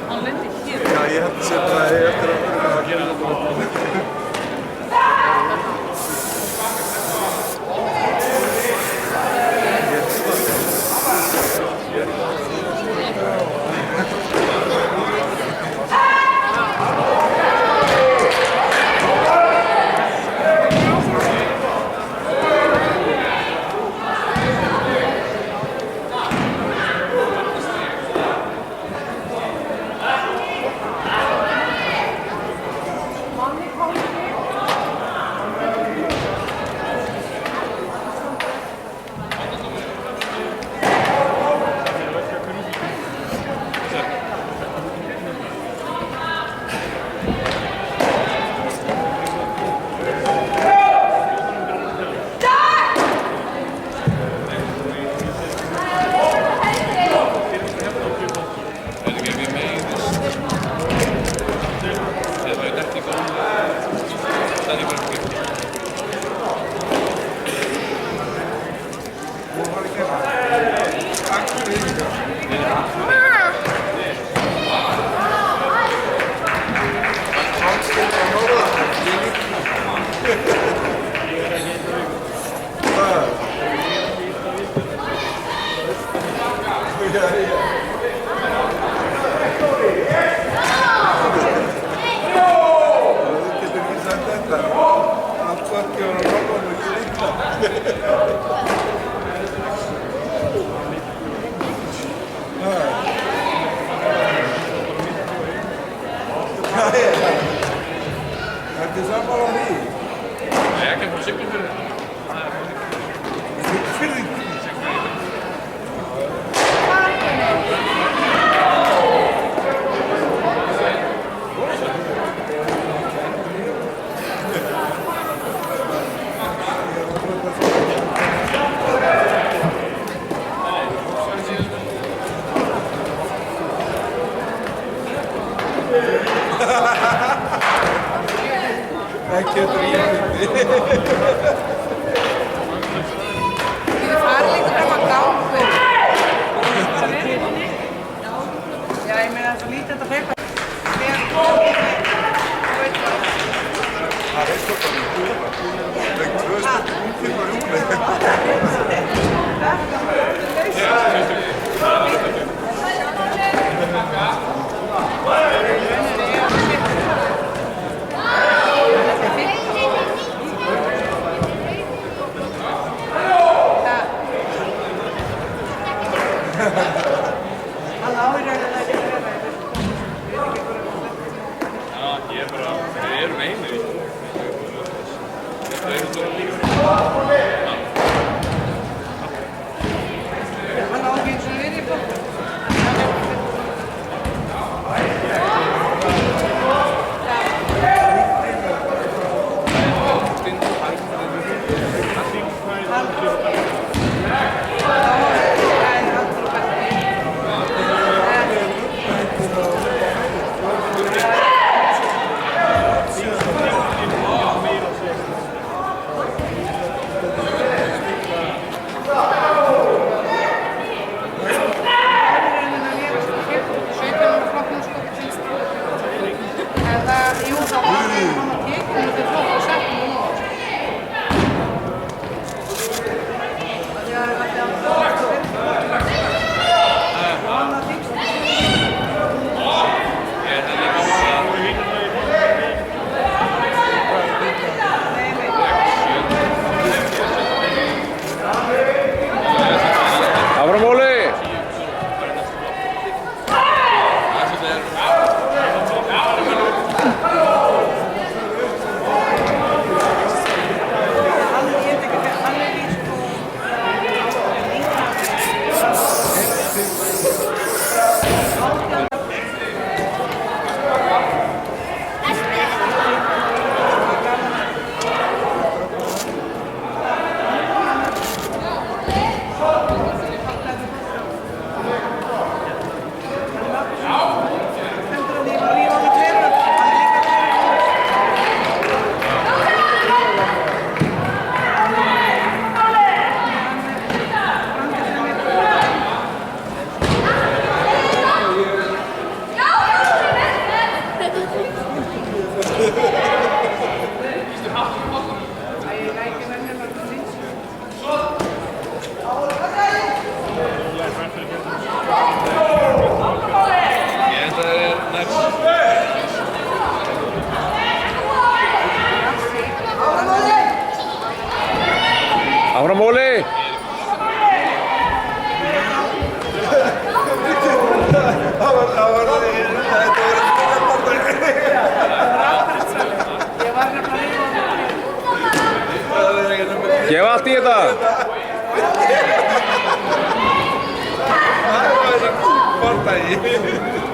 Hann lendir hér. Já, ég held að sé bara eftir að gera þetta. Þetta er sammála því. Nei, ekki frá Siglufirði. Siglufirði? Það getur ég ekki. Ég fari líka fram að gáfu. Já, ég meina það svo lítið þetta hlaupa. Það er eitthvað bara í húfa. Það er 2 stundum tíma rúmlega. Ég er bara, við erum einir. Þetta er líka. Áfram Óli! Gefa allt í þetta! Það var það í.